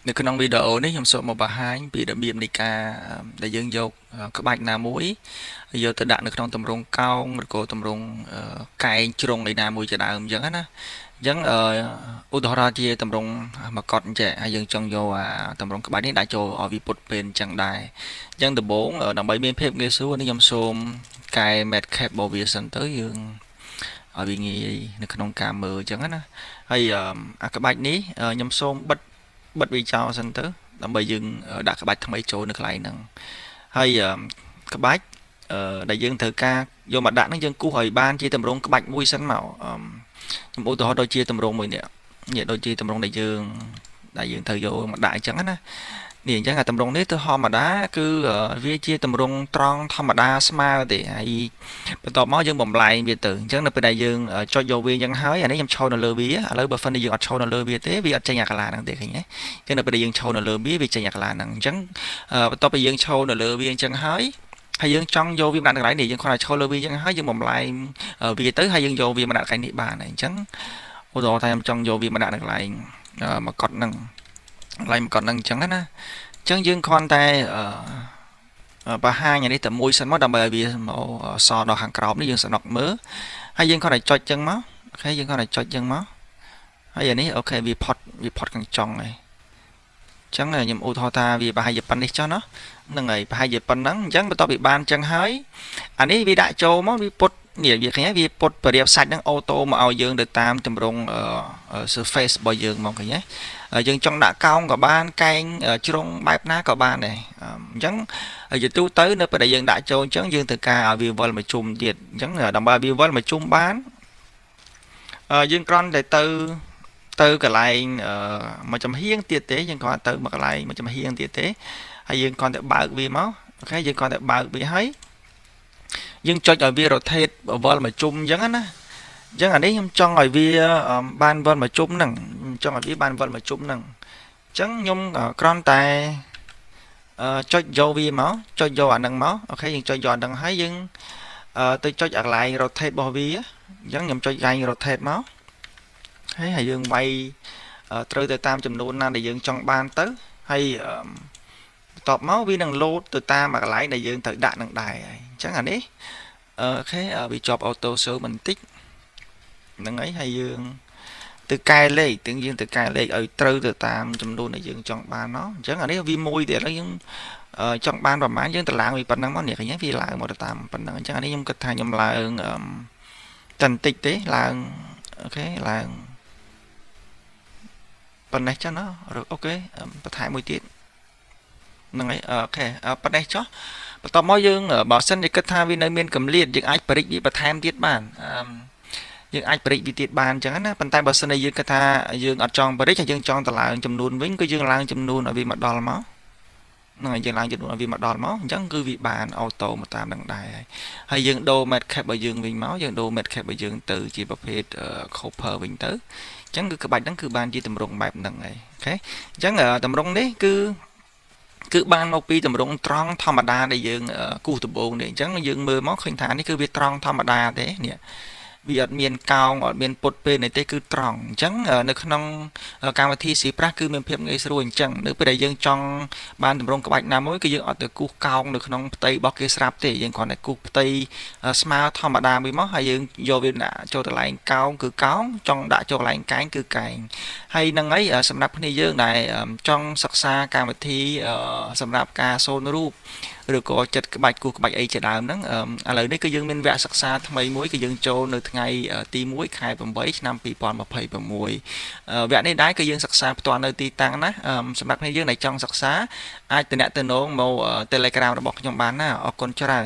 នៅក្នុងវីដេអូនេះខ្ញុំសូមមកបង្ហាញពីរបៀបនៃការដែលយើងយកក្បាច់ណាមួយយកទៅដាក់នៅក្នុងទម្រង់កោងឬក៏ទម្រង់កែងជ្រុងឯណាមួយជាដើមអញ្ចឹងណាអញ្ចឹងឧទាហរណ៍ជាទម្រង់មកកត់អញ្ចឹងហើយយើងចង់យកទម្រង់ក្បាច់នេះដាក់ចូលឲ្យវាពុតពេលអញ្ចឹងដែរអញ្ចឹងដំបូងដើម្បីមានភាពងាយស្រួលនេះខ្ញុំសូមកែ Matte Cap របស់វាសិនទៅយើងឲ្យវាងាយនៅក្នុងការមើលអញ្ចឹងណាហើយអាក្បាច់នេះខ្ញុំសូមបិទវាចោលសិនទៅដើម្បីយើងដាក់ក្បាច់ថ្មីចូលនៅកន្លែងហ្នឹងហើយក្បាច់ដែលយើងត្រូវការយកមកដាក់ហ្នឹងយើងគូសឲ្យបានជាទម្រង់ក្បាច់មួយសិនមកខ្ញុំឧទាហរណ៍ដូចជាទម្រង់មួយនេះដូចជាទម្រង់ដែលយើងត្រូវយកមកដាក់អញ្ចឹងណានេះអញ្ចឹងអាទម្រង់នេះទៅធម្មតាគឺវាជាទម្រង់ត្រង់ធម្មតាស្មើទេហើយបន្ទាប់មកយើងបំលែងវាទៅអញ្ចឹងនៅពេលដែលយើងចុចយកវាអញ្ចឹងហើយអានេះខ្ញុំឈរនៅលើវាឥឡូវបើសិនជាយើងអត់ឈរនៅលើវាទេវាអត់ចេញអាកាឡាហ្នឹងទេឃើញទេអញ្ចឹងនៅពេលដែលយើងឈរនៅលើវាចេញអាកាឡាហ្នឹងអញ្ចឹងបន្ទាប់ពីយើងឈរនៅលើវាអញ្ចឹងហើយយើងចង់យកវាមកដាក់កន្លែងនេះយើងគ្រាន់តែឈរលើវាអញ្ចឹងហើយយើងបំលែងវាទៅហើយយើងយកវាមកដាក់កន្លែងនេះបានហើយអញ្ចឹងឧទាហរណ៍ថាខ្ញុំចង់យកវាមកដាក់នៅកន្លែងមកកត់ហ្នឹងកន្លែងមកកត់ហ្នឹងអញ្ចឹងណាអញ្ចឹងយើងគ្រាន់តែបង្ហាញអានេះតែមួយសិនមកដើម្បីឲ្យវាមកសដល់ខាងក្រោមនេះយើងស្នុកមើលហើយយើងគ្រាន់តែចុចអញ្ចឹងមកអូខេយើងគ្រាន់តែចុចអញ្ចឹងមកហើយអានេះអូខេវាផុតខាងចុងហើយអញ្ចឹងខ្ញុំឧទាហរណ៍ថាវាប្រហែលជាប៉ុណ្្នេះចុះណាហ្នឹងហើយប្រហែលជាប៉ុណ្ណឹងអញ្ចឹងបន្ទាប់ពីបានអញ្ចឹងហើយអានេះវាដាក់ចូលមកវាពុតនេះវាឃើញវាពុតបរិយាសាច់ហ្នឹងអូតូមកឲ្យយើងទៅតាមទម្រង់ surface របស់យើងមកឃើញទេយើងចង់ដាក់កោងក៏បានកែងជ្រុងបែបណាក៏បានដែរអញ្ចឹងជាទូទៅនៅពេលដែលយើងដាក់ចូលអញ្ចឹងយើងត្រូវការឲ្យវាវិលមកជុំទៀតអញ្ចឹងដើម្បីឲ្យវាវិលមកជុំបានយើងគ្រាន់តែទៅកន្លែងមួយចំហៀងទៀតទេយើងគ្រាន់ទៅមកកន្លែងមួយចំហៀងទៀតទេហើយយើងគ្រាន់តែបើកវាមកអូខេយើងគ្រាន់តែបើកវាហើយយើងចុចឲ្យវា rotate វិលមកជុំអញ្ចឹងណាអញ្ចឹងអានេះខ្ញុំចង់ឲ្យវាបានវិលមកជុំហ្នឹងចង់ឲ្យវាបានវិលមកជុំហ្នឹងអញ្ចឹងខ្ញុំគ្រាន់តែចុចយកវាមកចុចយកអាហ្នឹងមកអូខេយើងចុចយកអាហ្នឹងហើយយើងទៅចុចកន្លែង rotate របស់វាអញ្ចឹងខ្ញុំចុចកន្លែង rotate មកហើយយើងវាយត្រូវទៅតាមចំនួនណាដែលយើងចង់បានទៅហើយបន្ទាប់មកវានឹងលោតទៅតាមកន្លែងដែលយើងត្រូវដាក់នឹងដែរហើយអញ្ចឹងអានេះអូខេវាជាប់ auto show បន្តិចហ្នឹងហើយយើងទៅកែលេខយើងទៅកែលេខឲ្យត្រូវទៅតាមចំនួនដែលយើងចង់បានមកអញ្ចឹងអានេះវាមួយទៀតហើយយើងចង់បានប្រហែលយើងទៅឡើងវាប៉ុណ្ណឹងមកនេះឃើញវាឡើងមកទៅតាមប៉ុណ្ណឹងអញ្ចឹងអានេះខ្ញុំគិតថាខ្ញុំឡើងតែបន្តិចទេឡើងអូខេឡើងប៉ុណ្ណេះចឹងណាអូខេបន្ថែមមួយទៀតហ្នឹងហើយអូខេប៉ុណ្ណេះចុះបន្ទាប់មកយើងបើសិនជាគិតថាវានៅមានកម្រិតយើងអាចបរិចវាបន្ថែមទៀតបានយើងអាចបរិចវាទៀតបានអញ្ចឹងណាប៉ុន្តែបើសិនជាយើងគិតថាយើងអត់ចង់បរិចហើយយើងចង់តឡើងចំនួនវិញគឺយើងឡើងចំនួនឲ្យវាមកដល់មកហ្នឹងហើយយើងឡើងចំនួនឲ្យវាមកដល់មកអញ្ចឹងគឺវាបានអូតូមកតាមនឹងដែរហើយយើងដូរ Matte Cap របស់យើងវិញមកយើងដូរ Matte Cap របស់យើងទៅជាប្រភេទ copper វិញទៅអញ្ចឹងគឺក្បាច់ហ្នឹងគឺបានជាទម្រង់បែបហ្នឹងហើយអូខេអញ្ចឹងទម្រង់នេះគឺបានមកពីទម្រង់ត្រង់ធម្មតាដែលយើងគូសដំបូងនេះអញ្ចឹងយើងមើលមកឃើញថានេះគឺវាត្រង់ធម្មតាទេនេះវាអត់មានកោងអត់មានពុតពេលនេះទេគឺត្រង់អញ្ចឹងនៅក្នុងកម្មវិធី CPrass គឺមានភាពងាយស្រួលអញ្ចឹងនៅពេលដែលយើងចង់បានទម្រង់ក្បាច់ណាមួយគឺយើងអត់ទៅគូសកោងនៅក្នុងផ្ទៃរបស់គេស្រាប់ទេយើងគ្រាន់តែគូសផ្ទៃស្មើធម្មតាមួយមកហើយយើងយកវាដាក់ចូលកន្លែងកោងគឺកោងចង់ដាក់ចូលកន្លែងកែងគឺកែងហើយនឹងអីសម្រាប់គ្នាយើងដែលចង់សិក្សាកម្មវិធីសម្រាប់ការសូនរូបឬក៏ចិត្តក្បាច់គូសក្បាច់អីជាដើមហ្នឹងឥឡូវនេះគឺយើងមានវគ្គសិក្សាថ្មីមួយគឺយើងចូលនៅថ្ងៃទី1ខែ8ឆ្នាំ2026វគ្គនេះដែរគឺយើងសិក្សាផ្ទាល់នៅទីតាំងណាសម្រាប់គ្នាយើងដែលចង់សិក្សាអាចតំណែងមក Telegram របស់ខ្ញុំបានណាអរគុណច្រើន